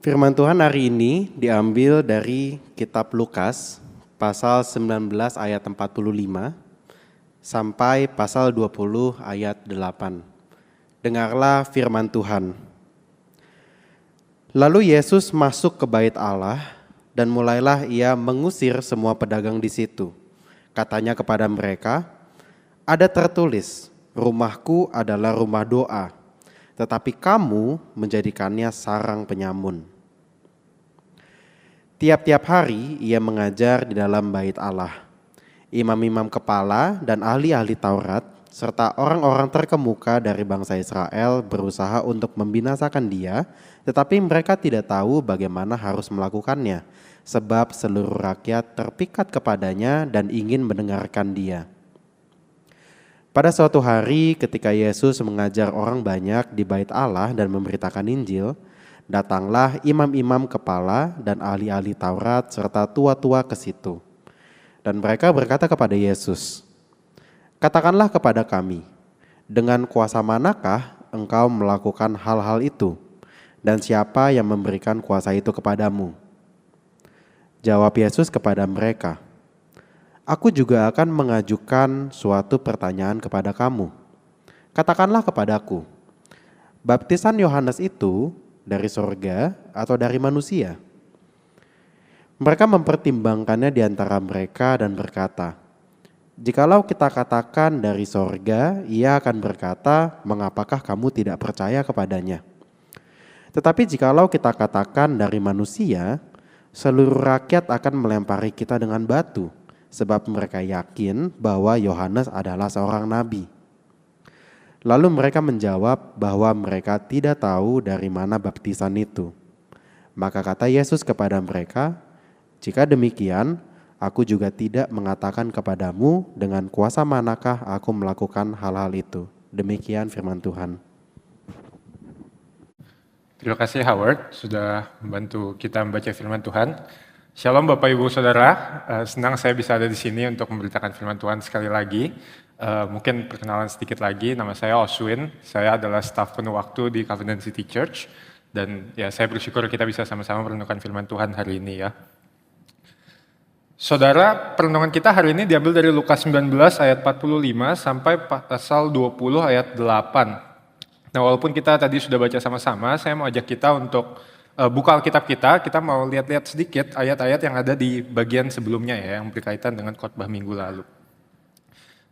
Firman Tuhan hari ini diambil dari kitab Lukas pasal 19 ayat 45 sampai pasal 20 ayat 8. Dengarlah firman Tuhan. Lalu Yesus masuk ke bait Allah dan mulailah ia mengusir semua pedagang di situ. Katanya kepada mereka, ada tertulis, rumahku adalah rumah doa, tetapi kamu menjadikannya sarang penyamun. Tiap-tiap hari ia mengajar di dalam bait Allah. Imam-imam kepala dan ahli-ahli Taurat serta orang-orang terkemuka dari bangsa Israel berusaha untuk membinasakan dia, tetapi mereka tidak tahu bagaimana harus melakukannya, sebab seluruh rakyat terpikat kepadanya dan ingin mendengarkan dia. Pada suatu hari ketika Yesus mengajar orang banyak di bait Allah dan memberitakan Injil, datanglah imam-imam kepala dan ahli-ahli Taurat serta tua-tua ke situ. Dan mereka berkata kepada Yesus, katakanlah kepada kami, dengan kuasa manakah engkau melakukan hal-hal itu? Dan siapa yang memberikan kuasa itu kepadamu? Jawab Yesus kepada mereka, aku juga akan mengajukan suatu pertanyaan kepada kamu. Katakanlah kepadaku, baptisan Yohanes itu dari sorga atau dari manusia? Mereka mempertimbangkannya di antara mereka dan berkata, jikalau kita katakan dari sorga, ia akan berkata, mengapakah kamu tidak percaya kepadanya? Tetapi jikalau kita katakan dari manusia, seluruh rakyat akan melempari kita dengan batu, sebab mereka yakin bahwa Yohanes adalah seorang nabi. Lalu mereka menjawab bahwa mereka tidak tahu dari mana baptisan itu. Maka kata Yesus kepada mereka, jika demikian, aku juga tidak mengatakan kepadamu dengan kuasa manakah aku melakukan hal-hal itu. Demikian firman Tuhan. Terima kasih Howard sudah membantu kita membaca firman Tuhan. Shalom Bapak Ibu Saudara, senang saya bisa ada di sini untuk memberitakan firman Tuhan sekali lagi. Mungkin perkenalan sedikit lagi, nama saya Oswin, saya adalah staf penuh waktu di Covenant City Church, dan ya saya bersyukur kita bisa sama-sama merenungkan firman Tuhan hari ini ya. Saudara, perenungan kita hari ini diambil dari Lukas 19 ayat 45 sampai pasal 20 ayat 8. Nah, walaupun kita tadi sudah baca sama-sama, saya mau ajak kita untuk buka Alkitab kita mau lihat-lihat sedikit ayat-ayat yang ada di bagian sebelumnya ya, yang berkaitan dengan khotbah minggu lalu.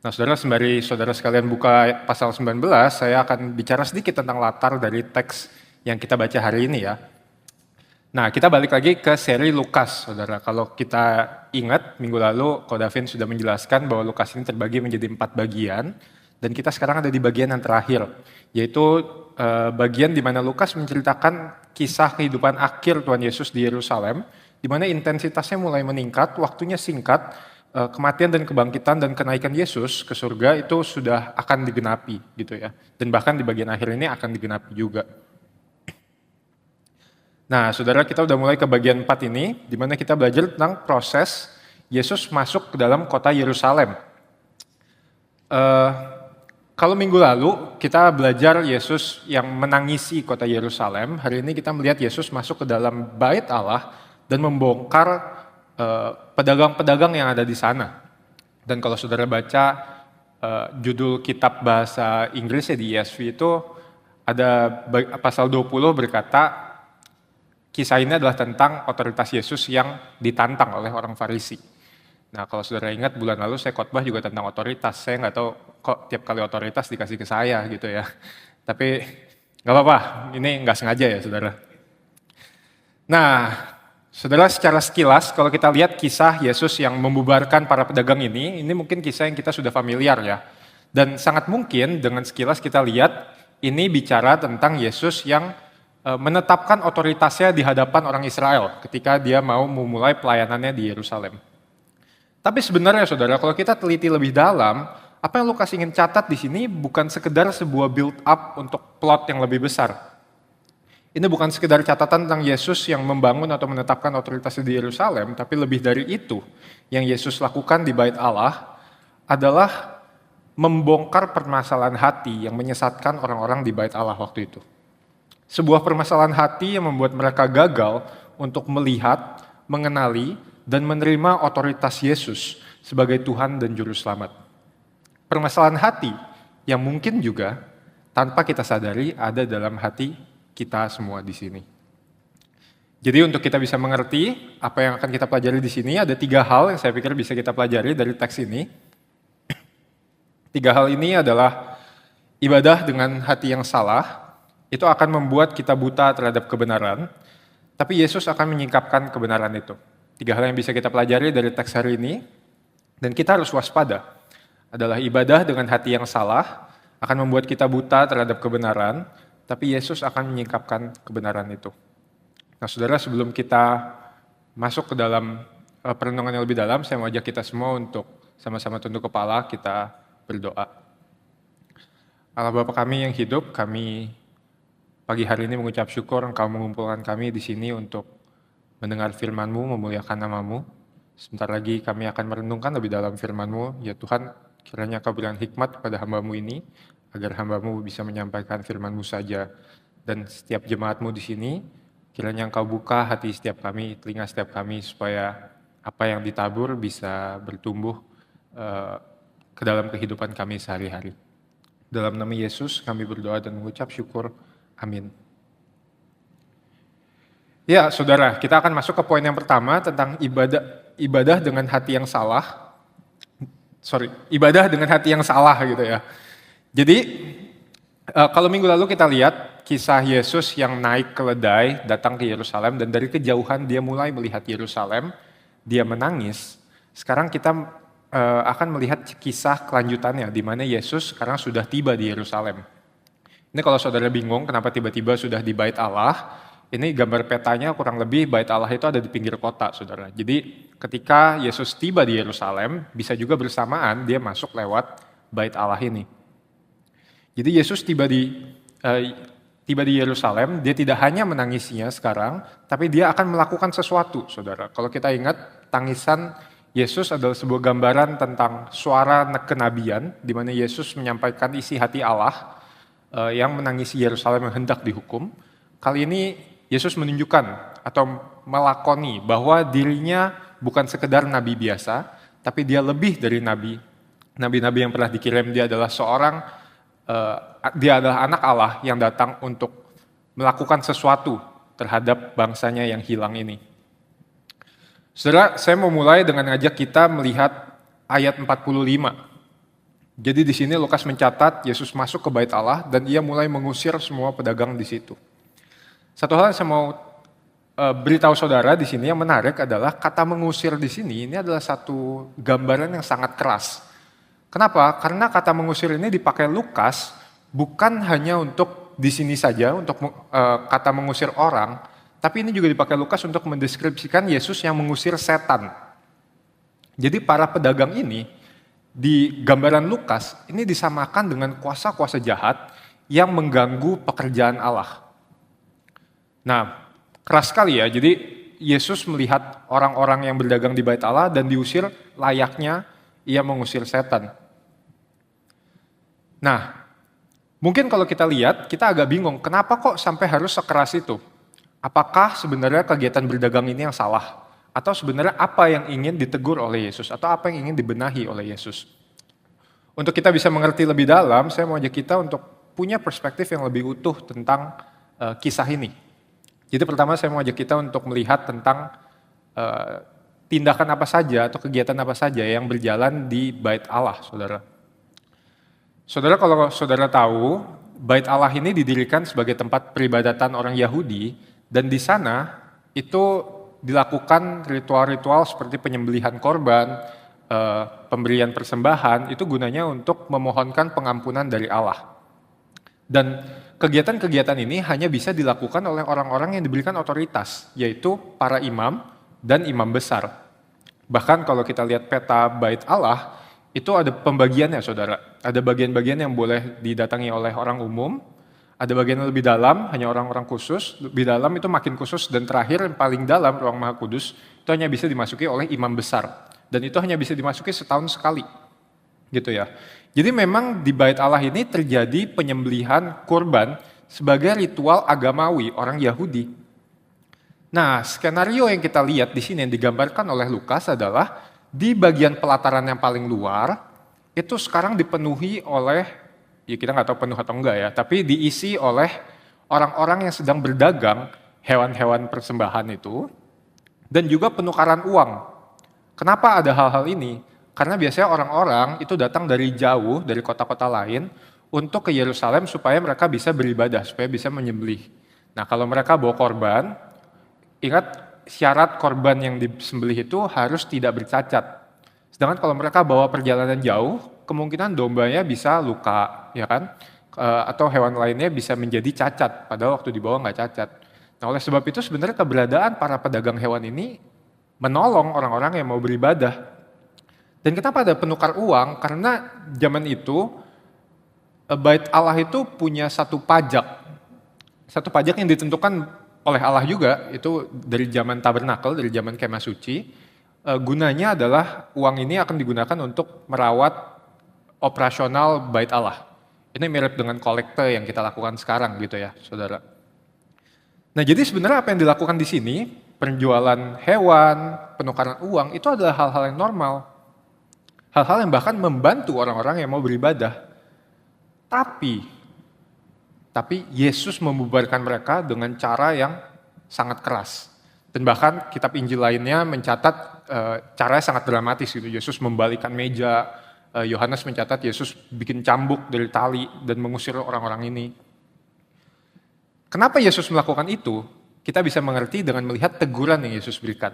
Nah, saudara, sembari saudara sekalian buka pasal 19, saya akan bicara sedikit tentang latar dari teks yang kita baca hari ini ya. Nah, kita balik lagi ke seri Lukas, saudara. Kalau kita ingat, minggu lalu Ko Davin sudah menjelaskan bahwa Lukas ini terbagi menjadi 4 bagian, dan kita sekarang ada di bagian yang terakhir, yaitu bagian di mana Lukas menceritakan kisah kehidupan akhir Tuhan Yesus di Yerusalem, di mana intensitasnya mulai meningkat, waktunya singkat, kematian dan kebangkitan dan kenaikan Yesus ke surga itu sudah akan digenapi gitu ya. Dan bahkan di bagian akhir ini akan digenapi juga. Nah, saudara, kita udah mulai ke bagian 4 ini, di mana kita belajar tentang proses Yesus masuk ke dalam kota Yerusalem. Kalau minggu lalu kita belajar Yesus yang menangisi kota Yerusalem, hari ini kita melihat Yesus masuk ke dalam bait Allah dan membongkar pedagang-pedagang yang ada di sana. Dan kalau saudara baca judul kitab bahasa Inggrisnya di ESV itu ada pasal 20 berkata, kisah ini adalah tentang otoritas Yesus yang ditantang oleh orang Farisi. Nah, kalau saudara ingat bulan lalu saya khotbah juga tentang otoritas. Saya nggak tahu kok tiap kali otoritas dikasih ke saya gitu ya. Tapi nggak apa-apa, ini nggak sengaja ya saudara. Nah, saudara, secara sekilas kalau kita lihat kisah Yesus yang membubarkan para pedagang ini mungkin kisah yang kita sudah familiar ya. Dan sangat mungkin dengan sekilas kita lihat ini bicara tentang Yesus yang menetapkan otoritasnya di hadapan orang Israel ketika dia mau memulai pelayanannya di Yerusalem. Tapi sebenarnya saudara, kalau kita teliti lebih dalam, apa yang Lukas ingin catat di sini bukan sekedar sebuah build up untuk plot yang lebih besar. Ini bukan sekedar catatan tentang Yesus yang membangun atau menetapkan otoritasnya di Yerusalem, tapi lebih dari itu, yang Yesus lakukan di bait Allah adalah membongkar permasalahan hati yang menyesatkan orang-orang di bait Allah waktu itu. Sebuah permasalahan hati yang membuat mereka gagal untuk melihat, mengenali, dan menerima otoritas Yesus sebagai Tuhan dan Juru Selamat. Permasalahan hati yang mungkin juga tanpa kita sadari ada dalam hati kita semua di sini. Jadi untuk kita bisa mengerti apa yang akan kita pelajari di sini, ada 3 hal yang saya pikir bisa kita pelajari dari teks ini. 3 hal ini adalah ibadah dengan hati yang salah, itu akan membuat kita buta terhadap kebenaran, tapi Yesus akan menyingkapkan kebenaran itu. 3 hal yang bisa kita pelajari dari teks hari ini, dan kita harus waspada, adalah ibadah dengan hati yang salah, akan membuat kita buta terhadap kebenaran, tapi Yesus akan menyingkapkan kebenaran itu. Nah saudara, sebelum kita masuk ke dalam perenungan yang lebih dalam, saya mau ajak kita semua untuk sama-sama tunduk kepala, kita berdoa. Allah Bapa kami yang hidup, kami pagi hari ini mengucap syukur Engkau mengumpulkan kami di sini untuk mendengar firman-Mu, memuliakan nama-Mu. Sebentar lagi kami akan merenungkan lebih dalam firman-Mu. Ya Tuhan, kiranya Kau berikan hikmat kepada hamba-Mu ini, agar hamba-Mu bisa menyampaikan firman-Mu saja. Dan setiap jemaat-Mu di sini, kiranya Engkau buka hati setiap kami, telinga setiap kami, supaya apa yang ditabur bisa bertumbuh ke dalam kehidupan kami sehari-hari. Dalam nama Yesus kami berdoa dan mengucap syukur. Amin. Ya saudara, kita akan masuk ke poin yang pertama tentang ibadah dengan hati yang salah. Ibadah dengan hati yang salah gitu ya. Jadi kalau minggu lalu kita lihat kisah Yesus yang naik keledai, datang ke Yerusalem, dan dari kejauhan dia mulai melihat Yerusalem, dia menangis. Sekarang kita akan melihat kisah kelanjutannya, di mana Yesus sekarang sudah tiba di Yerusalem. Ini kalau saudara bingung kenapa tiba-tiba sudah di Bait Allah, ini gambar petanya kurang lebih Bait Allah itu ada di pinggir kota, saudara. Jadi ketika Yesus tiba di Yerusalem, bisa juga bersamaan dia masuk lewat Bait Allah ini. Jadi Yesus tiba di Yerusalem, dia tidak hanya menangisinya sekarang, tapi dia akan melakukan sesuatu, saudara. Kalau kita ingat, tangisan Yesus adalah sebuah gambaran tentang suara kenabian, di mana Yesus menyampaikan isi hati Allah yang menangisi Yerusalem yang hendak dihukum. Kali ini Yesus menunjukkan atau melakoni bahwa dirinya bukan sekedar nabi biasa, tapi dia lebih dari nabi. Nabi-nabi yang pernah dikirim, dia adalah dia adalah anak Allah yang datang untuk melakukan sesuatu terhadap bangsanya yang hilang ini. Saudara, saya mau mulai dengan ngajak kita melihat ayat 45. Jadi di sini Lukas mencatat Yesus masuk ke Bait Allah dan ia mulai mengusir semua pedagang di situ. Satu hal yang saya mau beritahu saudara di sini yang menarik adalah kata mengusir di sini ini adalah satu gambaran yang sangat keras. Kenapa? Karena kata mengusir ini dipakai Lukas bukan hanya untuk di sini saja untuk kata mengusir orang, tapi ini juga dipakai Lukas untuk mendeskripsikan Yesus yang mengusir setan. Jadi para pedagang ini di gambaran Lukas ini disamakan dengan kuasa-kuasa jahat yang mengganggu pekerjaan Allah. Nah, keras sekali ya. Jadi Yesus melihat orang-orang yang berdagang di Bait Allah dan diusir layaknya ia mengusir setan. Nah, mungkin kalau kita lihat, kita agak bingung, kenapa kok sampai harus sekeras itu? Apakah sebenarnya kegiatan berdagang ini yang salah? Atau sebenarnya apa yang ingin ditegur oleh Yesus? Atau apa yang ingin dibenahi oleh Yesus? Untuk kita bisa mengerti lebih dalam, saya mau ajak kita untuk punya perspektif yang lebih utuh tentang kisah ini. Jadi pertama saya mau ajak kita untuk melihat tentang tindakan apa saja atau kegiatan apa saja yang berjalan di Bait Allah, saudara. Saudara, kalau saudara tahu, Bait Allah ini didirikan sebagai tempat peribadatan orang Yahudi, dan di sana itu dilakukan ritual-ritual seperti penyembelihan korban, pemberian persembahan, itu gunanya untuk memohonkan pengampunan dari Allah. Dan kegiatan-kegiatan ini hanya bisa dilakukan oleh orang-orang yang diberikan otoritas, yaitu para imam dan imam besar. Bahkan kalau kita lihat peta Bait Allah, itu ada pembagiannya, saudara. Ada bagian-bagian yang boleh didatangi oleh orang umum, ada bagian yang lebih dalam, hanya orang-orang khusus, lebih dalam itu makin khusus, dan terakhir yang paling dalam, ruang Maha Kudus, itu hanya bisa dimasuki oleh imam besar. Dan itu hanya bisa dimasuki setahun sekali. Gitu ya. Jadi memang di Bait Allah ini terjadi penyembelihan kurban sebagai ritual agamawi orang Yahudi. Nah, skenario yang kita lihat di sini yang digambarkan oleh Lukas adalah di bagian pelataran yang paling luar, itu sekarang dipenuhi oleh, ya kita nggak tahu penuh atau enggak ya, tapi diisi oleh orang-orang yang sedang berdagang hewan-hewan persembahan itu, dan juga penukaran uang. Kenapa ada hal-hal ini? Karena biasanya orang-orang itu datang dari jauh, dari kota-kota lain, untuk ke Yerusalem supaya mereka bisa beribadah, supaya bisa menyembelih. Nah, kalau mereka bawa korban, ingat syarat korban yang disembelih itu harus tidak bercacat. Sedangkan kalau mereka bawa perjalanan jauh, kemungkinan dombanya bisa luka, ya kan? Atau hewan lainnya bisa menjadi cacat, padahal waktu dibawa nggak cacat. Nah, oleh sebab itu sebenarnya keberadaan para pedagang hewan ini menolong orang-orang yang mau beribadah. Dan kenapa ada penukar uang? Karena zaman itu Bait Allah itu punya satu pajak. Satu pajak yang ditentukan oleh Allah juga, itu dari zaman tabernakel, dari zaman kemah suci. Gunanya adalah uang ini akan digunakan untuk merawat operasional Bait Allah. Ini mirip dengan kolekte yang kita lakukan sekarang gitu ya, saudara. Nah, jadi sebenarnya apa yang dilakukan di sini, penjualan hewan, penukaran uang, itu adalah hal-hal yang normal. Hal-hal yang bahkan membantu orang-orang yang mau beribadah. Tapi Yesus membubarkan mereka dengan cara yang sangat keras. Dan bahkan kitab Injil lainnya mencatat caranya sangat dramatis gitu. Yesus membalikan meja, Yohanes mencatat Yesus bikin cambuk dari tali dan mengusir orang-orang ini. Kenapa Yesus melakukan itu? Kita bisa mengerti dengan melihat teguran yang Yesus berikan.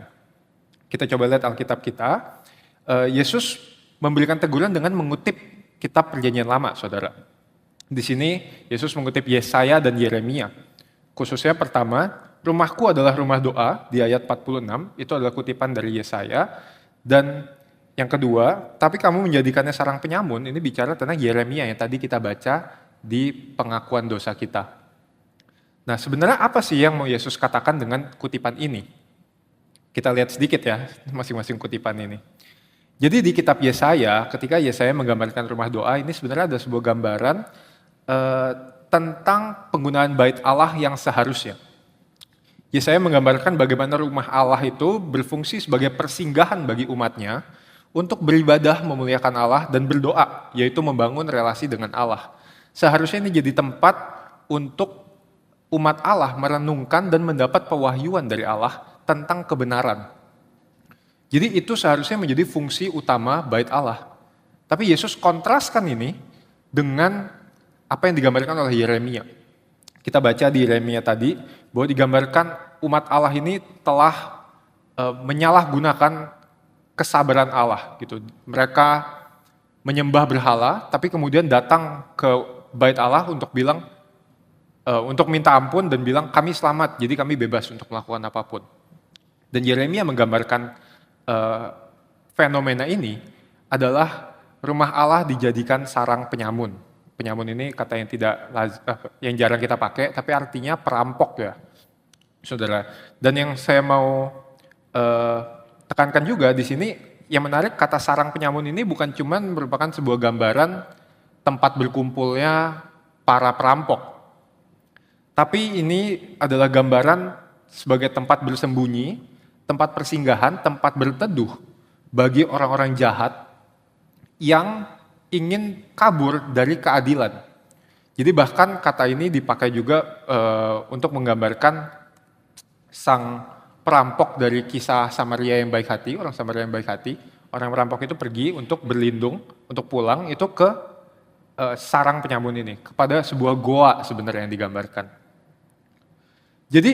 Kita coba lihat Alkitab kita. Yesus memberikan teguran dengan mengutip kitab Perjanjian Lama, saudara. Di sini Yesus mengutip Yesaya dan Yeremia. Khususnya pertama, rumahku adalah rumah doa di ayat 46, itu adalah kutipan dari Yesaya. Dan yang kedua, tapi kamu menjadikannya sarang penyamun, ini bicara tentang Yeremia yang tadi kita baca di pengakuan dosa kita. Nah, sebenarnya apa sih yang mau Yesus katakan dengan kutipan ini? Kita lihat sedikit ya, masing-masing kutipan ini. Jadi di kitab Yesaya, ketika Yesaya menggambarkan rumah doa, ini sebenarnya ada sebuah gambaran tentang penggunaan bait Allah yang seharusnya. Yesaya menggambarkan bagaimana rumah Allah itu berfungsi sebagai persinggahan bagi umatnya untuk beribadah memuliakan Allah dan berdoa, yaitu membangun relasi dengan Allah. Seharusnya ini jadi tempat untuk umat Allah merenungkan dan mendapat pewahyuan dari Allah tentang kebenaran. Jadi itu seharusnya menjadi fungsi utama bait Allah. Tapi Yesus kontraskan ini dengan apa yang digambarkan oleh Yeremia. Kita baca di Yeremia tadi bahwa digambarkan umat Allah ini telah menyalahgunakan kesabaran Allah gitu. Mereka menyembah berhala tapi kemudian datang ke bait Allah untuk bilang untuk minta ampun dan bilang kami selamat, jadi kami bebas untuk melakukan apapun. Dan Yeremia menggambarkan fenomena ini adalah rumah Allah dijadikan sarang penyamun. Penyamun ini kata yang jarang kita pakai, tapi artinya perampok ya, saudara. Dan yang saya mau tekankan juga di sini, yang menarik kata sarang penyamun ini bukan cuma merupakan sebuah gambaran tempat berkumpulnya para perampok, tapi ini adalah gambaran sebagai tempat bersembunyi, tempat persinggahan, tempat berteduh bagi orang-orang jahat yang ingin kabur dari keadilan. Jadi bahkan kata ini dipakai juga untuk menggambarkan sang perampok dari kisah Samaria yang baik hati, orang Samaria yang baik hati. Orang perampok itu pergi untuk berlindung, untuk pulang itu ke sarang penyamun ini, kepada sebuah goa sebenarnya yang digambarkan. Jadi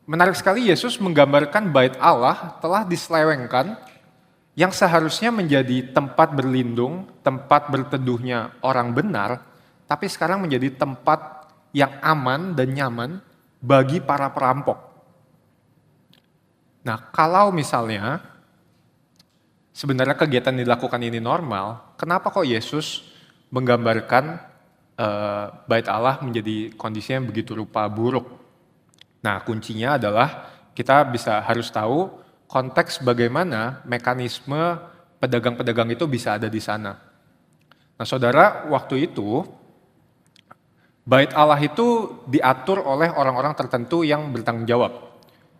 menarik sekali Yesus menggambarkan bait Allah telah diselewengkan yang seharusnya menjadi tempat berlindung, tempat berteduhnya orang benar, tapi sekarang menjadi tempat yang aman dan nyaman bagi para perampok. Nah, kalau misalnya sebenarnya kegiatan yang dilakukan ini normal, kenapa kok Yesus menggambarkan bait Allah menjadi kondisinya begitu rupa buruk? Nah, kuncinya adalah kita harus tahu konteks bagaimana mekanisme pedagang-pedagang itu bisa ada di sana. Nah, saudara, waktu itu Bait Allah itu diatur oleh orang-orang tertentu yang bertanggung jawab.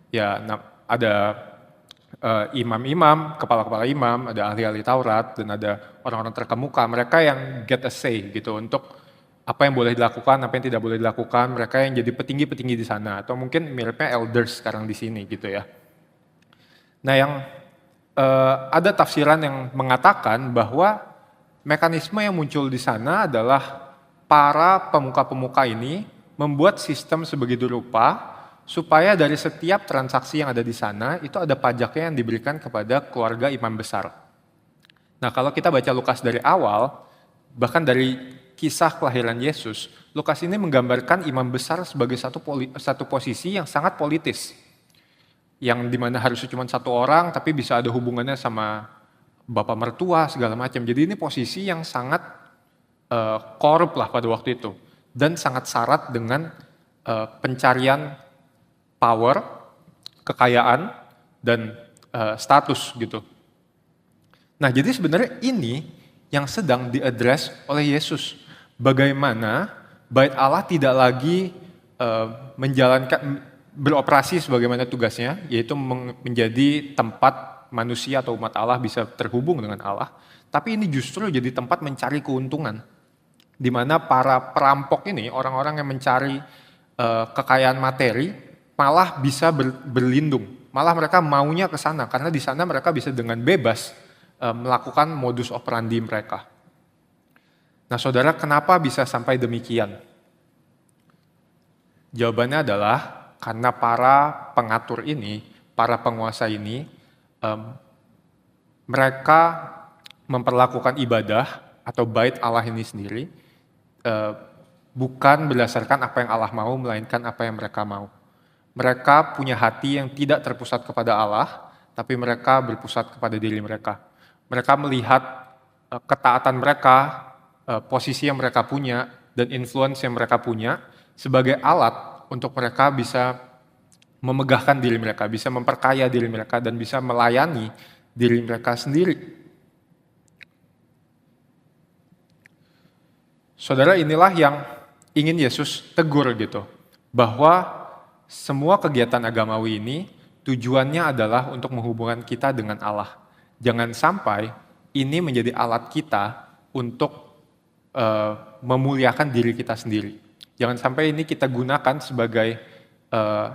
Ya, ada imam-imam, kepala-kepala imam, ada ahli-ahli Taurat, dan ada orang-orang terkemuka. Mereka yang get a say gitu untuk apa yang boleh dilakukan, apa yang tidak boleh dilakukan. Mereka yang jadi petinggi-petinggi di sana, atau mungkin miripnya elders sekarang di sini gitu ya. Nah, yang ada tafsiran yang mengatakan bahwa mekanisme yang muncul di sana adalah para pemuka-pemuka ini membuat sistem sebegitu rupa supaya dari setiap transaksi yang ada di sana itu ada pajaknya yang diberikan kepada keluarga imam besar. Nah, kalau kita baca Lukas dari awal, bahkan dari kisah kelahiran Yesus, Lukas ini menggambarkan imam besar sebagai satu posisi yang sangat politis. Yang dimana harusnya cuma satu orang, tapi bisa ada hubungannya sama bapak mertua, segala macam. Jadi ini posisi yang sangat korup lah pada waktu itu. Dan sangat syarat dengan pencarian power, kekayaan, dan status gitu. Nah, jadi sebenarnya ini yang sedang diadres oleh Yesus. Bagaimana bait Allah tidak lagi beroperasi sebagaimana tugasnya, yaitu menjadi tempat manusia atau umat Allah bisa terhubung dengan Allah, tapi ini justru jadi tempat mencari keuntungan, di mana para perampok ini, orang-orang yang mencari kekayaan materi, malah bisa berlindung, malah mereka maunya ke sana, karena di sana mereka bisa dengan bebas melakukan modus operandi mereka. Nah, saudara, kenapa bisa sampai demikian? Jawabannya adalah karena para pengatur ini, para penguasa ini, mereka memperlakukan ibadah atau bait Allah ini sendiri bukan berdasarkan apa yang Allah mau, melainkan apa yang mereka mau. Mereka punya hati yang tidak terpusat kepada Allah, tapi mereka berpusat kepada diri mereka. Mereka melihat ketaatan mereka, posisi yang mereka punya, dan influence yang mereka punya sebagai alat untuk mereka bisa memegahkan diri mereka, bisa memperkaya diri mereka, dan bisa melayani diri mereka sendiri. Saudara, inilah yang ingin Yesus tegur gitu, bahwa semua kegiatan agamawi ini tujuannya adalah untuk menghubungkan kita dengan Allah. Jangan sampai ini menjadi alat kita untuk memuliakan diri kita sendiri. Jangan sampai ini kita gunakan sebagai,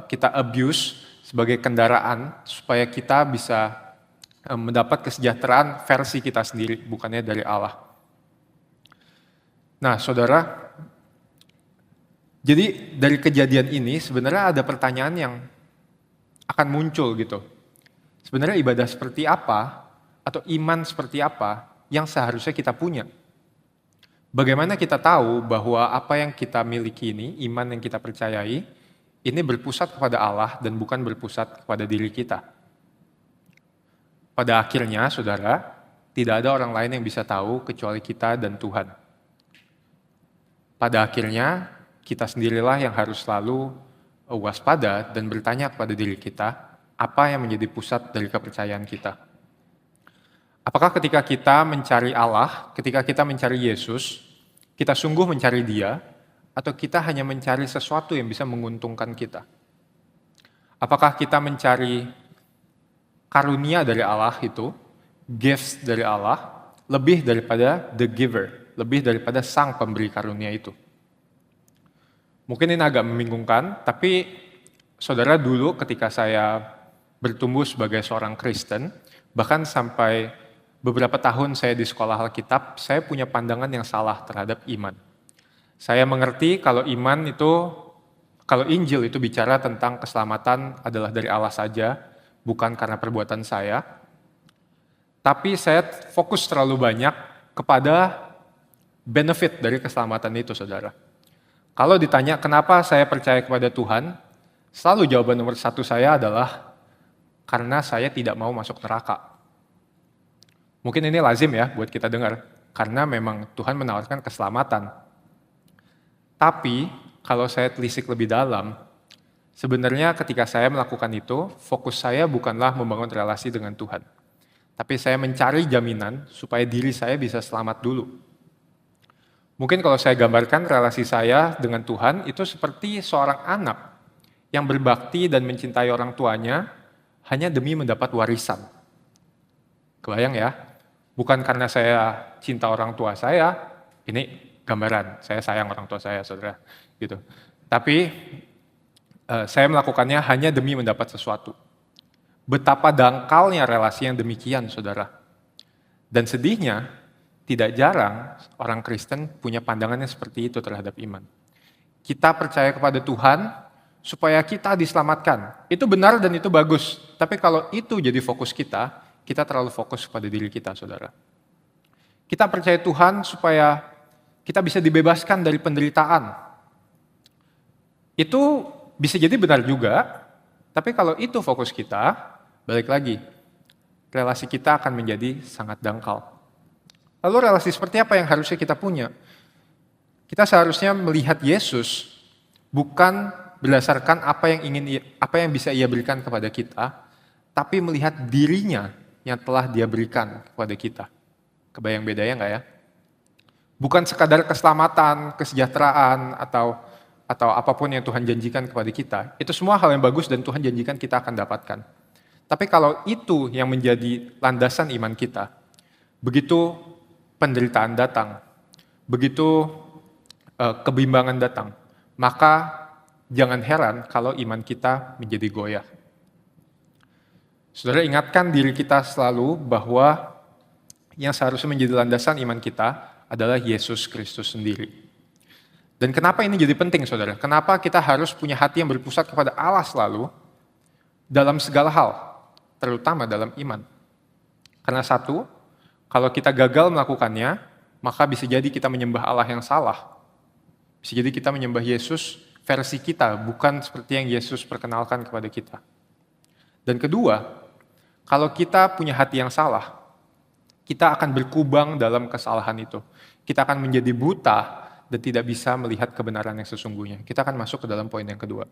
kita abuse sebagai kendaraan supaya kita bisa mendapat kesejahteraan versi kita sendiri, bukannya dari Allah. Nah, saudara, jadi dari kejadian ini sebenarnya ada pertanyaan yang akan muncul gitu. Sebenarnya ibadah seperti apa atau iman seperti apa yang seharusnya kita punya? Bagaimana kita tahu bahwa apa yang kita miliki ini, iman yang kita percayai, ini berpusat kepada Allah dan bukan berpusat kepada diri kita? Pada akhirnya, saudara, tidak ada orang lain yang bisa tahu kecuali kita dan Tuhan. Pada akhirnya, kita sendirilah yang harus selalu waspada dan bertanya kepada diri kita, apa yang menjadi pusat dari kepercayaan kita. Apakah ketika kita mencari Allah, ketika kita mencari Yesus, kita sungguh mencari Dia, atau kita hanya mencari sesuatu yang bisa menguntungkan kita? Apakah kita mencari karunia dari Allah itu, gifts dari Allah, lebih daripada the giver, lebih daripada sang pemberi karunia itu? Mungkin ini agak membingungkan, tapi saudara, dulu ketika saya bertumbuh sebagai seorang Kristen, bahkan sampai beberapa tahun saya di sekolah Alkitab, saya punya pandangan yang salah terhadap iman. Saya mengerti kalau iman itu, kalau Injil itu bicara tentang keselamatan adalah dari Allah saja, bukan karena perbuatan saya. Tapi saya fokus terlalu banyak kepada benefit dari keselamatan itu, saudara. Kalau ditanya kenapa saya percaya kepada Tuhan, selalu jawaban nomor satu saya adalah karena saya tidak mau masuk neraka. Mungkin ini lazim ya buat kita dengar, karena memang Tuhan menawarkan keselamatan. Tapi kalau saya telisik lebih dalam, sebenarnya ketika saya melakukan itu, fokus saya bukanlah membangun relasi dengan Tuhan. Tapi saya mencari jaminan supaya diri saya bisa selamat dulu. Mungkin kalau saya gambarkan relasi saya dengan Tuhan itu seperti seorang anak yang berbakti dan mencintai orang tuanya hanya demi mendapat warisan. Kebayang ya? Bukan karena saya cinta orang tua saya, ini gambaran, saya sayang orang tua saya, saudara. Gitu. Tapi saya melakukannya hanya demi mendapat sesuatu. Betapa dangkalnya relasi yang demikian, saudara. Dan sedihnya, tidak jarang orang Kristen punya pandangannya seperti itu terhadap iman. Kita percaya kepada Tuhan supaya kita diselamatkan. Itu benar dan itu bagus. Tapi kalau itu jadi fokus kita terlalu fokus pada diri kita, saudara. Kita percaya Tuhan supaya kita bisa dibebaskan dari penderitaan. Itu bisa jadi benar juga, tapi kalau itu fokus kita, balik lagi, relasi kita akan menjadi sangat dangkal. Lalu relasi seperti apa yang harusnya kita punya? Kita seharusnya melihat Yesus bukan berdasarkan apa yang bisa Ia berikan kepada kita, tapi melihat dirinya yang telah Dia berikan kepada kita. Kebayang bedanya nggak ya? Bukan sekadar keselamatan, kesejahteraan, atau apapun yang Tuhan janjikan kepada kita. Itu semua hal yang bagus dan Tuhan janjikan kita akan dapatkan. Tapi kalau itu yang menjadi landasan iman kita, begitu penderitaan datang, begitu kebimbangan datang, maka jangan heran kalau iman kita menjadi goyah. Saudara, ingatkan diri kita selalu bahwa yang seharusnya menjadi landasan iman kita adalah Yesus Kristus sendiri. Dan kenapa ini jadi penting, saudara? Kenapa kita harus punya hati yang berpusat kepada Allah selalu dalam segala hal, terutama dalam iman? Karena satu, kalau kita gagal melakukannya, maka bisa jadi kita menyembah Allah yang salah. Bisa jadi kita menyembah Yesus versi kita, bukan seperti yang Yesus perkenalkan kepada kita. Dan kedua, kalau kita punya hati yang salah, kita akan berkubang dalam kesalahan itu. Kita akan menjadi buta dan tidak bisa melihat kebenaran yang sesungguhnya. Kita akan masuk ke dalam poin yang kedua.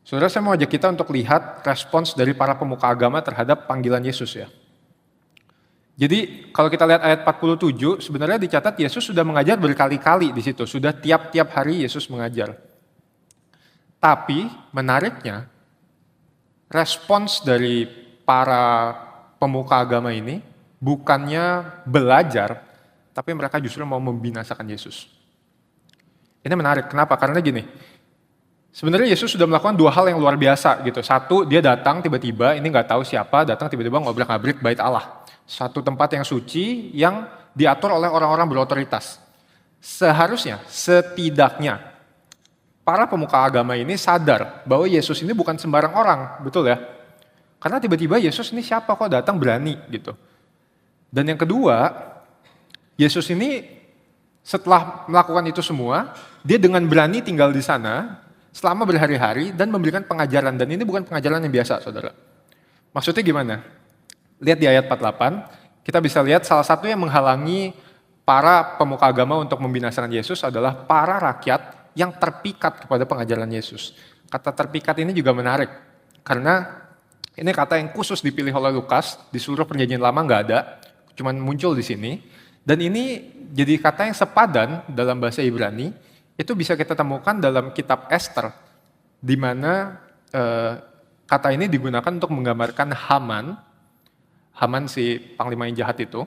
Saudara, saya mau ajak kita untuk lihat respons dari para pemuka agama terhadap panggilan Yesus ya. Jadi kalau kita lihat ayat 47, sebenarnya dicatat Yesus sudah mengajar berkali-kali di situ. Sudah tiap-tiap hari Yesus mengajar. Tapi menariknya, respons dari para pemuka agama ini bukannya belajar, tapi mereka justru mau membinasakan Yesus. Ini menarik, kenapa? Karena gini, sebenarnya Yesus sudah melakukan dua hal yang luar biasa gitu. Satu, dia datang tiba-tiba, ini nggak tahu siapa, datang tiba-tiba ngobrak-ngabrik bait Allah. Satu tempat yang suci yang diatur oleh orang-orang berotoritas. Seharusnya, setidaknya, para pemuka agama ini sadar bahwa Yesus ini bukan sembarang orang, betul ya? Karena tiba-tiba Yesus ini siapa kok datang berani gitu. Dan yang kedua, Yesus ini setelah melakukan itu semua, dia dengan berani tinggal di sana selama berhari-hari dan memberikan pengajaran. Dan ini bukan pengajaran yang biasa, saudara. Maksudnya gimana? Lihat di ayat 48, kita bisa lihat salah satu yang menghalangi para pemuka agama untuk membinasakan Yesus adalah para rakyat yang terpikat kepada pengajaran Yesus. Kata terpikat ini juga menarik, karena ini kata yang khusus dipilih oleh Lukas, di seluruh perjanjian lama nggak ada, cuman muncul di sini. Dan ini jadi kata yang sepadan dalam bahasa Ibrani, itu bisa kita temukan dalam kitab Esther, di mana kata ini digunakan untuk menggambarkan Haman si panglima yang jahat itu,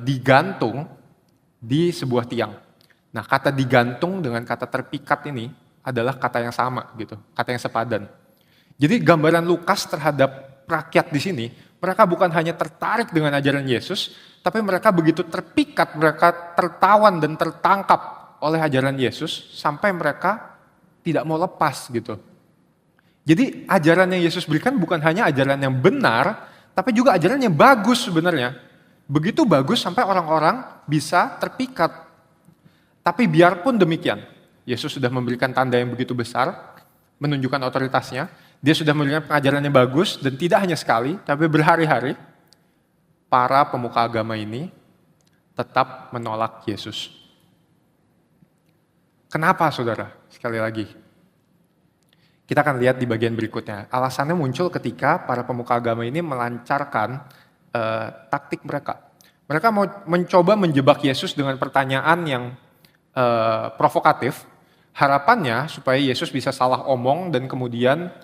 digantung di sebuah tiang. Nah, kata digantung dengan kata terpikat ini adalah kata yang sama gitu, kata yang sepadan. Jadi gambaran Lukas terhadap rakyat di sini, mereka bukan hanya tertarik dengan ajaran Yesus, tapi mereka begitu terpikat, mereka tertawan dan tertangkap oleh ajaran Yesus sampai mereka tidak mau lepas gitu. Jadi ajaran yang Yesus berikan bukan hanya ajaran yang benar, tapi juga ajaran yang bagus sebenarnya. Begitu bagus sampai orang-orang bisa terpikat. Tapi biarpun demikian, Yesus sudah memberikan tanda yang begitu besar, menunjukkan otoritasnya. Dia sudah memberikan pengajaran yang bagus, dan tidak hanya sekali, tapi berhari-hari, para pemuka agama ini tetap menolak Yesus. Kenapa, saudara? Sekali lagi, kita akan lihat di bagian berikutnya. Alasannya muncul ketika para pemuka agama ini melancarkan taktik mereka. Mereka mau mencoba menjebak Yesus dengan pertanyaan yang provokatif. Harapannya supaya Yesus bisa salah omong dan kemudian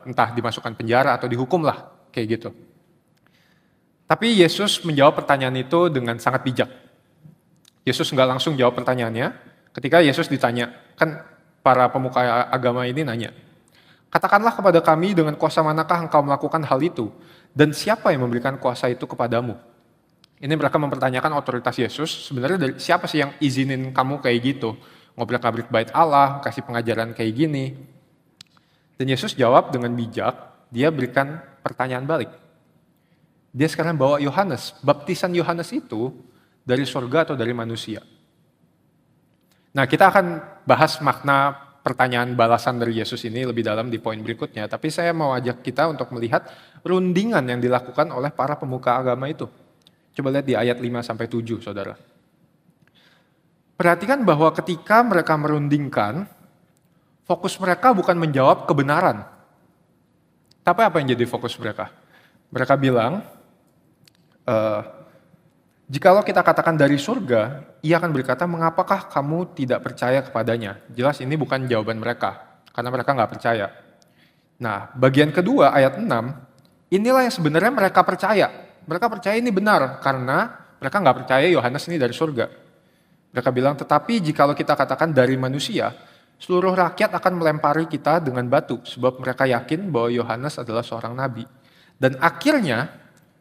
entah dimasukkan penjara atau dihukum lah, kayak gitu. Tapi Yesus menjawab pertanyaan itu dengan sangat bijak. Yesus nggak langsung jawab pertanyaannya. Ketika Yesus ditanya, kan para pemuka agama ini nanya, katakanlah kepada kami dengan kuasa manakah engkau melakukan hal itu? Dan siapa yang memberikan kuasa itu kepadamu? Ini mereka mempertanyakan otoritas Yesus. Sebenarnya dari siapa sih yang izinin kamu kayak gitu? Ngobrak-ngabrik bait Allah, kasih pengajaran kayak gini. Dan Yesus jawab dengan bijak, dia berikan pertanyaan balik. Dia sekarang bawa Yohanes. Baptisan Yohanes itu dari surga atau dari manusia? Nah, kita akan bahas makna pertanyaan balasan dari Yesus ini lebih dalam di poin berikutnya. Tapi saya mau ajak kita untuk melihat rundingan yang dilakukan oleh para pemuka agama itu. Coba lihat di ayat 5-7, saudara. Perhatikan bahwa ketika mereka merundingkan, fokus mereka bukan menjawab kebenaran. Tapi apa yang jadi fokus mereka? Mereka bilang, jikalau kita katakan dari surga, ia akan berkata, mengapakah kamu tidak percaya kepadanya? Jelas ini bukan jawaban mereka, karena mereka nggak percaya. Nah, bagian kedua ayat 6, inilah yang sebenarnya mereka percaya. Mereka percaya ini benar, karena mereka nggak percaya Yohanes ini dari surga. Mereka bilang, tetapi jikalau kita katakan dari manusia, seluruh rakyat akan melempari kita dengan batu, sebab mereka yakin bahwa Yohanes adalah seorang nabi. Dan akhirnya,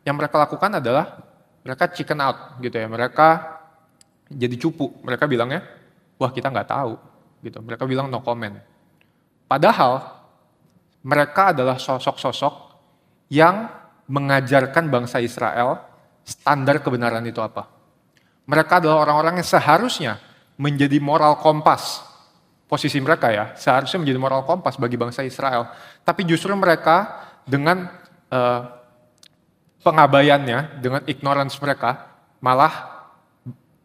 yang mereka lakukan adalah, mereka chicken out, gitu ya. Mereka jadi cupu. Mereka bilangnya, wah kita nggak tahu. Gitu. Mereka bilang no comment. Padahal, mereka adalah sosok-sosok yang mengajarkan bangsa Israel standar kebenaran itu apa. Mereka adalah orang-orang yang seharusnya menjadi moral kompas. Posisi mereka ya, seharusnya menjadi moral kompas bagi bangsa Israel. Tapi justru mereka dengan pengabaiannya, dengan ignorance mereka, malah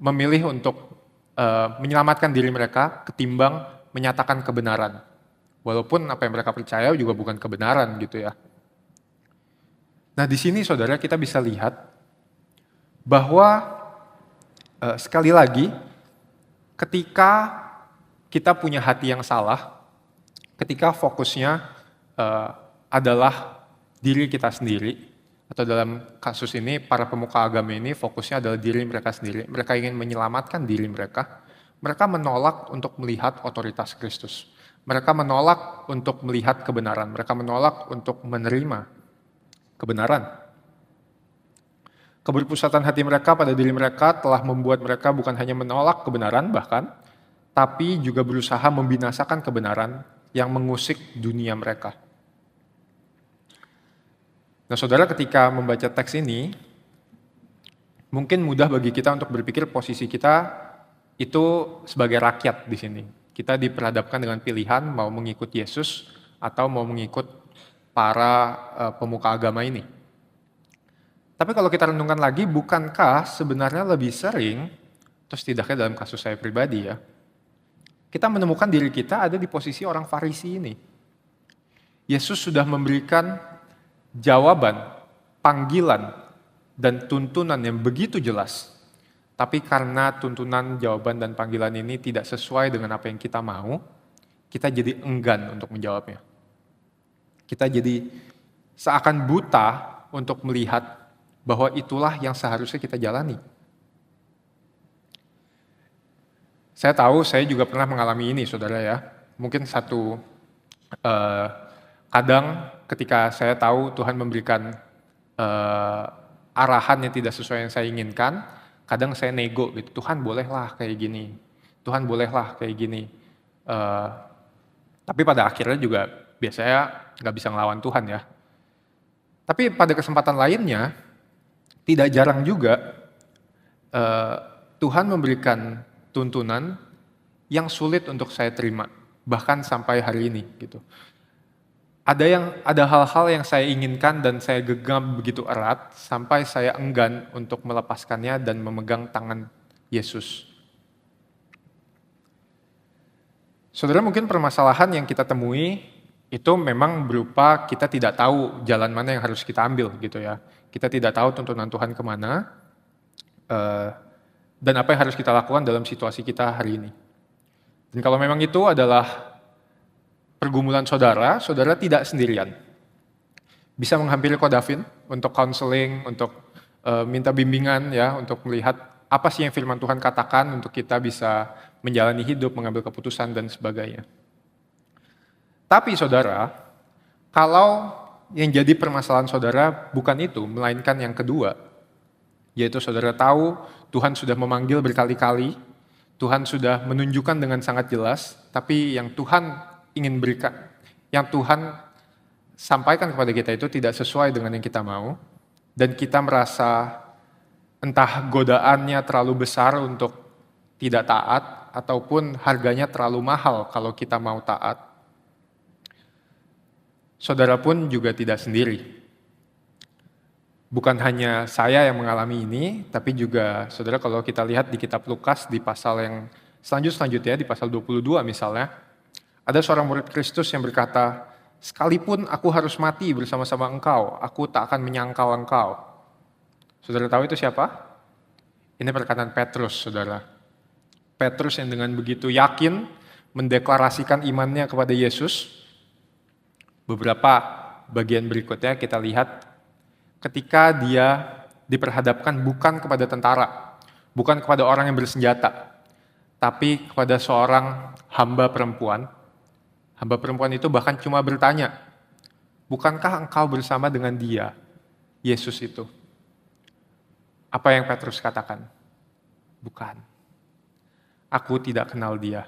memilih untuk menyelamatkan diri mereka ketimbang menyatakan kebenaran. Walaupun apa yang mereka percaya juga bukan kebenaran gitu ya. Nah di sini saudara kita bisa lihat bahwa sekali lagi ketika kita punya hati yang salah, ketika fokusnya adalah diri kita sendiri, atau dalam kasus ini para pemuka agama ini fokusnya adalah diri mereka sendiri, mereka ingin menyelamatkan diri mereka, mereka menolak untuk melihat otoritas Kristus. Mereka menolak untuk melihat kebenaran, mereka menolak untuk menerima kebenaran. Keberpusatan hati mereka pada diri mereka telah membuat mereka bukan hanya menolak kebenaran bahkan, tapi juga berusaha membinasakan kebenaran yang mengusik dunia mereka. Nah saudara ketika membaca teks ini, mungkin mudah bagi kita untuk berpikir posisi kita itu sebagai rakyat di sini. Kita diperhadapkan dengan pilihan mau mengikut Yesus atau mau mengikut para pemuka agama ini. Tapi kalau kita renungkan lagi, bukankah sebenarnya lebih sering, terus setidaknya dalam kasus saya pribadi ya, kita menemukan diri kita ada di posisi orang Farisi ini. Yesus sudah memberikan jawaban, panggilan, dan tuntunan yang begitu jelas. Tapi karena tuntunan, jawaban, dan panggilan ini tidak sesuai dengan apa yang kita mau, kita jadi enggan untuk menjawabnya. Kita jadi seakan buta untuk melihat bahwa itulah yang seharusnya kita jalani. Saya tahu, saya juga pernah mengalami ini, saudara ya. Mungkin kadang ketika saya tahu Tuhan memberikan arahan yang tidak sesuai yang saya inginkan, kadang saya nego gitu, Tuhan bolehlah kayak gini, Tuhan bolehlah kayak gini. Tapi pada akhirnya juga biasanya nggak bisa ngelawan Tuhan ya. Tapi pada kesempatan lainnya, tidak jarang juga Tuhan memberikan tuntunan yang sulit untuk saya terima, bahkan sampai hari ini gitu. Ada hal-hal yang saya inginkan dan saya genggam begitu erat sampai saya enggan untuk melepaskannya dan memegang tangan Yesus. Saudara, mungkin permasalahan yang kita temui itu memang berupa kita tidak tahu jalan mana yang harus kita ambil gitu ya. Kita tidak tahu tuntunan Tuhan kemana. eh, dan apa yang harus kita lakukan dalam situasi kita hari ini. Dan kalau memang itu adalah pergumulan saudara, saudara tidak sendirian. Bisa menghampiri Ko Davin untuk counseling, untuk minta bimbingan ya, untuk melihat apa sih yang firman Tuhan katakan untuk kita bisa menjalani hidup, mengambil keputusan dan sebagainya. Tapi saudara, kalau yang jadi permasalahan saudara bukan itu, melainkan yang kedua, yaitu saudara tahu Tuhan sudah memanggil berkali-kali, Tuhan sudah menunjukkan dengan sangat jelas, tapi yang Tuhan ingin berikan, yang Tuhan sampaikan kepada kita itu tidak sesuai dengan yang kita mau, dan kita merasa entah godaannya terlalu besar untuk tidak taat, ataupun harganya terlalu mahal kalau kita mau taat. Saudara pun juga tidak sendiri. Bukan hanya saya yang mengalami ini, tapi juga saudara kalau kita lihat di kitab Lukas di pasal yang selanjutnya, di pasal 22 misalnya, ada seorang murid Kristus yang berkata, "Sekalipun aku harus mati bersama-sama engkau, aku tak akan menyangkal engkau." Saudara tahu itu siapa? Ini perkataan Petrus, saudara. Petrus yang dengan begitu yakin mendeklarasikan imannya kepada Yesus. Beberapa bagian berikutnya kita lihat ketika dia diperhadapkan bukan kepada tentara, bukan kepada orang yang bersenjata, tapi kepada seorang hamba perempuan. Hamba perempuan itu bahkan cuma bertanya, "Bukankah engkau bersama dengan dia, Yesus itu?" Apa yang Petrus katakan? "Bukan. Aku tidak kenal dia."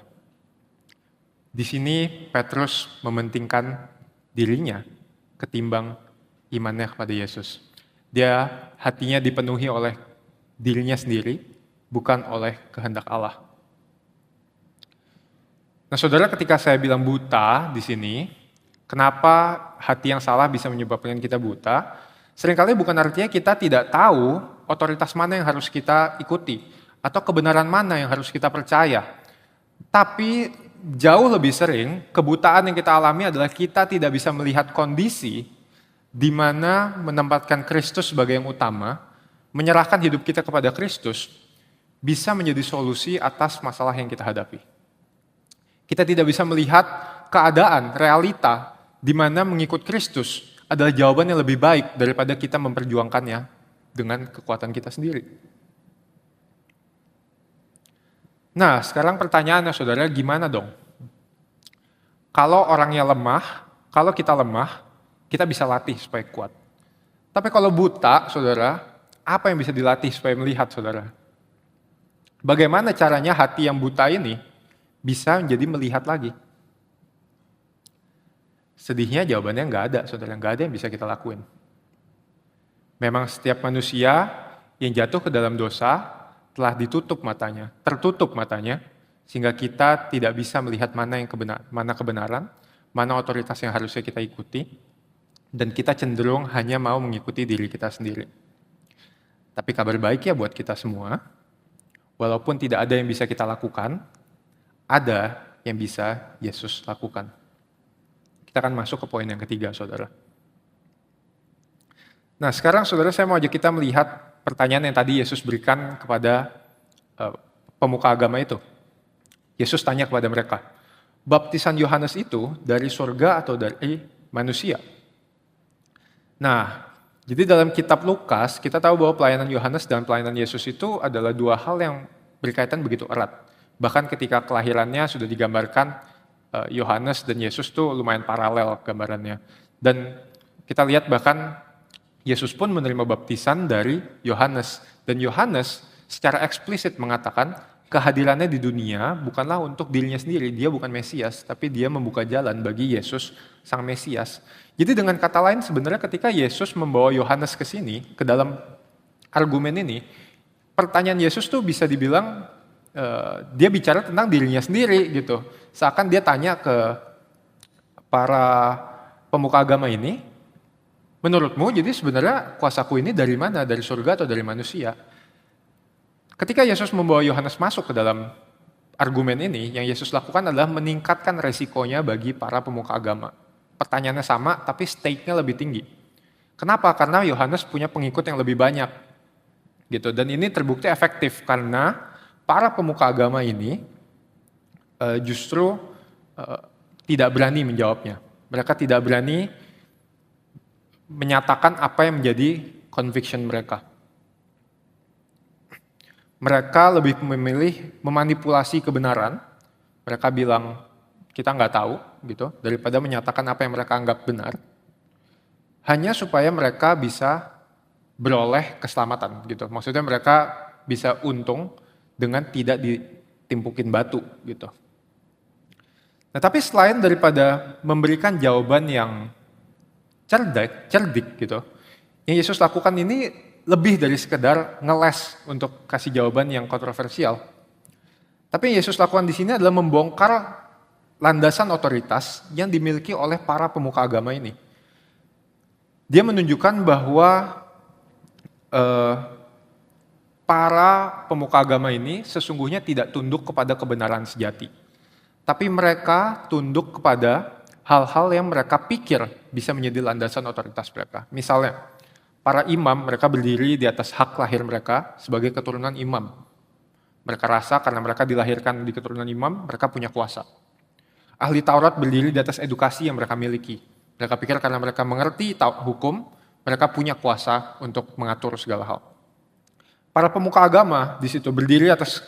Di sini Petrus mementingkan dirinya ketimbang imannya kepada Yesus. Dia hatinya dipenuhi oleh dirinya sendiri, bukan oleh kehendak Allah. Nah, saudara, ketika saya bilang buta di sini, kenapa hati yang salah bisa menyebabkan kita buta? Seringkali bukan artinya kita tidak tahu otoritas mana yang harus kita ikuti, atau kebenaran mana yang harus kita percaya. Tapi jauh lebih sering, kebutaan yang kita alami adalah kita tidak bisa melihat kondisi di mana menempatkan Kristus sebagai yang utama, menyerahkan hidup kita kepada Kristus, bisa menjadi solusi atas masalah yang kita hadapi. Kita tidak bisa melihat keadaan, realita, di mana mengikut Kristus adalah jawaban yang lebih baik daripada kita memperjuangkannya dengan kekuatan kita sendiri. Nah, sekarang pertanyaannya saudara, gimana dong? Kalau orangnya lemah, kalau kita lemah, kita bisa latih supaya kuat. Tapi kalau buta, saudara, apa yang bisa dilatih supaya melihat, saudara? Bagaimana caranya hati yang buta ini bisa menjadi melihat lagi? Sedihnya jawabannya nggak ada, saudara. Nggak ada yang bisa kita lakuin. Memang setiap manusia yang jatuh ke dalam dosa telah ditutup matanya, tertutup matanya, sehingga kita tidak bisa melihat mana kebenaran, mana otoritas yang harusnya kita ikuti, dan kita cenderung hanya mau mengikuti diri kita sendiri. Tapi kabar baik ya buat kita semua, walaupun tidak ada yang bisa kita lakukan, ada yang bisa Yesus lakukan. Kita akan masuk ke poin yang ketiga, saudara. Nah, sekarang saudara saya mau ajak kita melihat pertanyaan yang tadi Yesus berikan kepada pemuka agama itu. Yesus tanya kepada mereka, baptisan Yohanes itu dari surga atau dari manusia? Nah, jadi dalam kitab Lukas, kita tahu bahwa pelayanan Yohanes dan pelayanan Yesus itu adalah dua hal yang berkaitan begitu erat. Bahkan ketika kelahirannya sudah digambarkan, Yohanes dan Yesus tuh lumayan paralel gambarannya. Dan kita lihat bahkan Yesus pun menerima baptisan dari Yohanes. Dan Yohanes secara eksplisit mengatakan kehadirannya di dunia bukanlah untuk dirinya sendiri. Dia bukan Mesias, tapi dia membuka jalan bagi Yesus, sang Mesias. Jadi dengan kata lain sebenarnya ketika Yesus membawa Yohanes ke sini, ke dalam argumen ini, pertanyaan Yesus tuh bisa dibilang dia bicara tentang dirinya sendiri gitu. Seakan dia tanya ke para pemuka agama ini, menurutmu jadi sebenarnya kuasaku ini dari mana? Dari surga atau dari manusia? Ketika Yesus membawa Yohanes masuk ke dalam argumen ini, yang Yesus lakukan adalah meningkatkan resikonya bagi para pemuka agama. Pertanyaannya sama, tapi stake-nya lebih tinggi. Kenapa? Karena Yohanes punya pengikut yang lebih banyak. gitu. Dan ini terbukti efektif karena para pemuka agama ini justru tidak berani menjawabnya. Mereka tidak berani menyatakan apa yang menjadi conviction mereka. Mereka lebih memilih memanipulasi kebenaran. Mereka bilang, kita nggak tahu, gitu, daripada menyatakan apa yang mereka anggap benar. Hanya supaya mereka bisa beroleh keselamatan, gitu. Maksudnya mereka bisa untung dengan tidak ditimpukin batu, gitu. Nah, tapi selain daripada memberikan jawaban yang cerdik gitu, yang Yesus lakukan ini lebih dari sekedar ngeles untuk kasih jawaban yang kontroversial. Tapi yang Yesus lakukan di sini adalah membongkar landasan otoritas yang dimiliki oleh para pemuka agama ini. Dia menunjukkan bahwa para pemuka agama ini sesungguhnya tidak tunduk kepada kebenaran sejati. Tapi mereka tunduk kepada hal-hal yang mereka pikir bisa menjadi landasan otoritas mereka. Misalnya, para imam mereka berdiri di atas hak lahir mereka sebagai keturunan imam. Mereka rasa karena mereka dilahirkan di keturunan imam, mereka punya kuasa. Ahli Taurat berdiri di atas edukasi yang mereka miliki. Mereka pikir karena mereka mengerti hukum, mereka punya kuasa untuk mengatur segala hal. Para pemuka agama di situ berdiri atas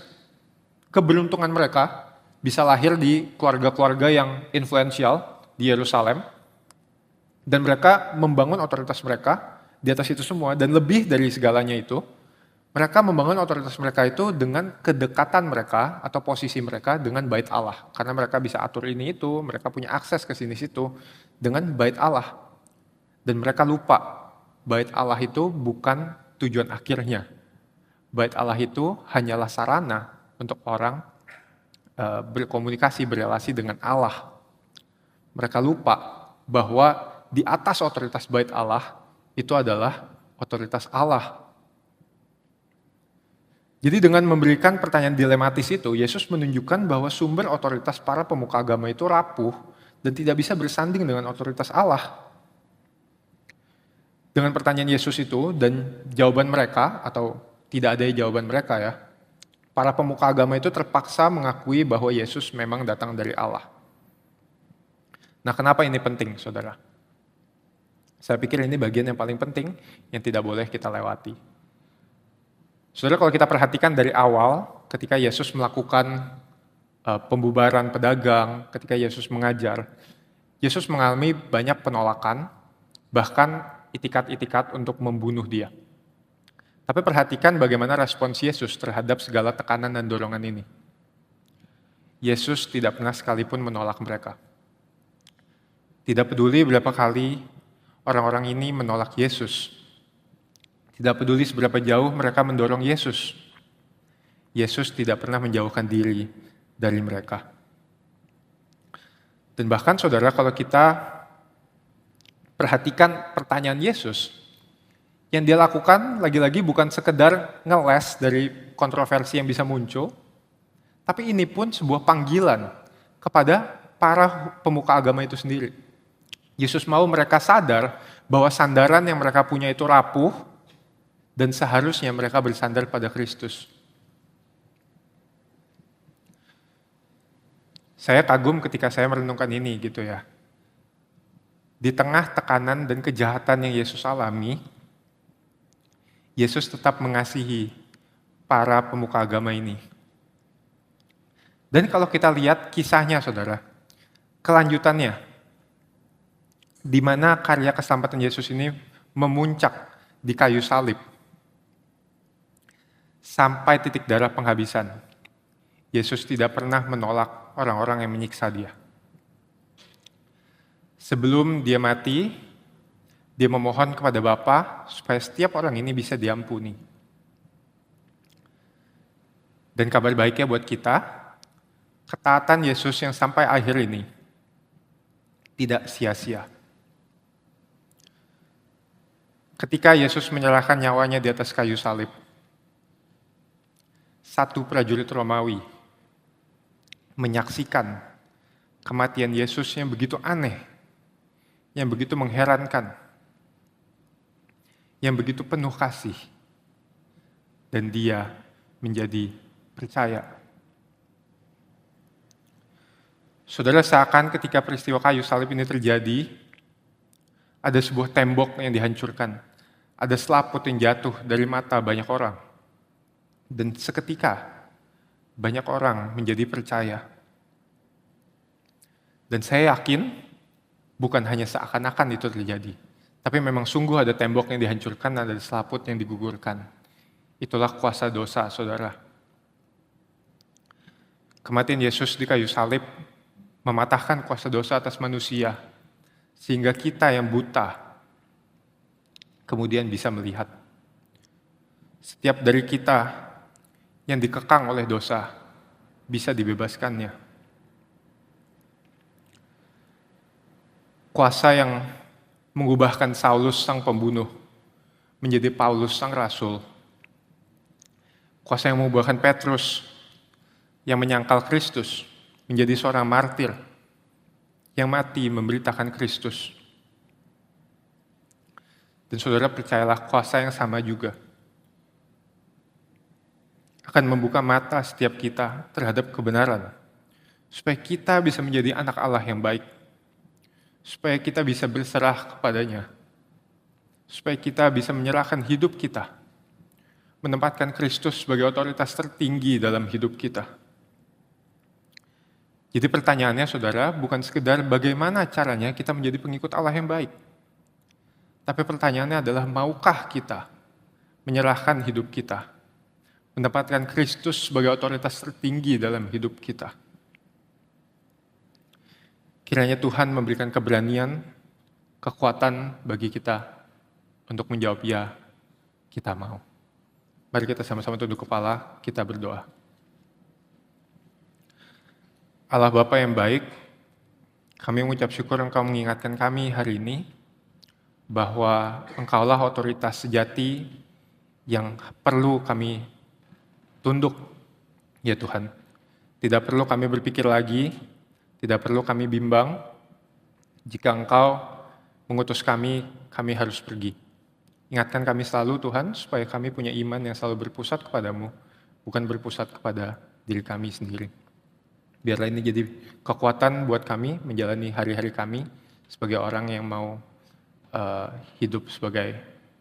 keberuntungan mereka, bisa lahir di keluarga-keluarga yang influential di Yerusalem, dan mereka membangun otoritas mereka di atas itu semua, dan lebih dari segalanya itu, mereka membangun otoritas mereka itu dengan kedekatan mereka atau posisi mereka dengan bait Allah, karena mereka bisa atur ini itu, mereka punya akses ke sini situ dengan bait Allah, dan mereka lupa bait Allah itu bukan tujuan akhirnya. Bait Allah itu hanyalah sarana untuk orang berkomunikasi, berelasi dengan Allah. Mereka lupa bahwa di atas otoritas bait Allah itu adalah otoritas Allah. Jadi dengan memberikan pertanyaan dilematis itu, Yesus menunjukkan bahwa sumber otoritas para pemuka agama itu rapuh dan tidak bisa bersanding dengan otoritas Allah. Dengan pertanyaan Yesus itu dan jawaban mereka, atau tidak ada jawaban mereka ya, para pemuka agama itu terpaksa mengakui bahwa Yesus memang datang dari Allah. Nah, kenapa ini penting, saudara? Saya pikir ini bagian yang paling penting yang tidak boleh kita lewati. Saudara, kalau kita perhatikan dari awal, ketika Yesus melakukan pembubaran pedagang, ketika Yesus mengajar, Yesus mengalami banyak penolakan, bahkan itikat-itikat untuk membunuh dia. Tapi perhatikan bagaimana respons Yesus terhadap segala tekanan dan dorongan ini. Yesus tidak pernah sekalipun menolak mereka. Tidak peduli berapa kali orang-orang ini menolak Yesus. Tidak peduli seberapa jauh mereka mendorong Yesus. Yesus tidak pernah menjauhkan diri dari mereka. Dan bahkan saudara, kalau kita perhatikan pertanyaan Yesus, yang dia lakukan lagi-lagi bukan sekedar ngeles dari kontroversi yang bisa muncul, tapi ini pun sebuah panggilan kepada para pemuka agama itu sendiri. Yesus mau mereka sadar bahwa sandaran yang mereka punya itu rapuh dan seharusnya mereka bersandar pada Kristus. Saya kagum ketika saya merenungkan ini gitu ya. Di tengah tekanan dan kejahatan yang Yesus alami, Yesus tetap mengasihi para pemuka agama ini. Dan kalau kita lihat kisahnya, saudara, kelanjutannya, di mana karya keselamatan Yesus ini memuncak di kayu salib, sampai titik darah penghabisan. Yesus tidak pernah menolak orang-orang yang menyiksa dia. Sebelum dia mati, dia memohon kepada Bapa supaya setiap orang ini bisa diampuni. Dan kabar baiknya buat kita, ketaatan Yesus yang sampai akhir ini tidak sia-sia. Ketika Yesus menyerahkan nyawanya di atas kayu salib, satu prajurit Romawi menyaksikan kematian Yesus yang begitu aneh, yang begitu mengherankan, yang begitu penuh kasih. dan dia menjadi percaya. Saudara, seakan ketika peristiwa kayu salib ini terjadi, ada sebuah tembok yang dihancurkan. Ada selaput yang jatuh dari mata banyak orang. Dan seketika, banyak orang menjadi percaya. Dan saya yakin, bukan hanya seakan-akan itu terjadi. Tapi memang sungguh ada tembok yang dihancurkan, ada selaput yang digugurkan. Itulah kuasa dosa, saudara. Kematian Yesus di kayu salib mematahkan kuasa dosa atas manusia, sehingga kita yang buta kemudian bisa melihat. Setiap dari kita yang dikekang oleh dosa bisa dibebaskannya. Kuasa yang mengubahkan Saulus sang pembunuh menjadi Paulus sang rasul. Kuasa yang mengubahkan Petrus yang menyangkal Kristus menjadi seorang martir yang mati memberitakan Kristus. Dan saudara, percayalah, kuasa yang sama juga akan membuka mata setiap kita terhadap kebenaran, supaya kita bisa menjadi anak Allah yang baik, supaya kita bisa berserah kepadanya, supaya kita bisa menyerahkan hidup kita, menempatkan Kristus sebagai otoritas tertinggi dalam hidup kita. Jadi pertanyaannya, saudara, bukan sekedar bagaimana caranya kita menjadi pengikut Allah yang baik. Tapi pertanyaannya adalah, maukah kita menyerahkan hidup kita, menempatkan Kristus sebagai otoritas tertinggi dalam hidup kita. Kiranya Tuhan memberikan keberanian, kekuatan bagi kita untuk menjawab ya, kita mau. Mari kita sama-sama tunduk kepala, kita berdoa. Allah Bapa yang baik, kami mengucap syukur Engkau mengingatkan kami hari ini bahwa Engkaulah otoritas sejati yang perlu kami tunduk, ya Tuhan. Tidak perlu kami berpikir lagi, tidak perlu kami bimbang. Jika Engkau mengutus kami, kami harus pergi. Ingatkan kami selalu Tuhan, supaya kami punya iman yang selalu berpusat kepadamu, bukan berpusat kepada diri kami sendiri. Biarlah ini jadi kekuatan buat kami menjalani hari-hari kami sebagai orang yang mau hidup sebagai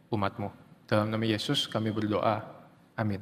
umat-Mu. Dalam nama Yesus kami berdoa. Amin.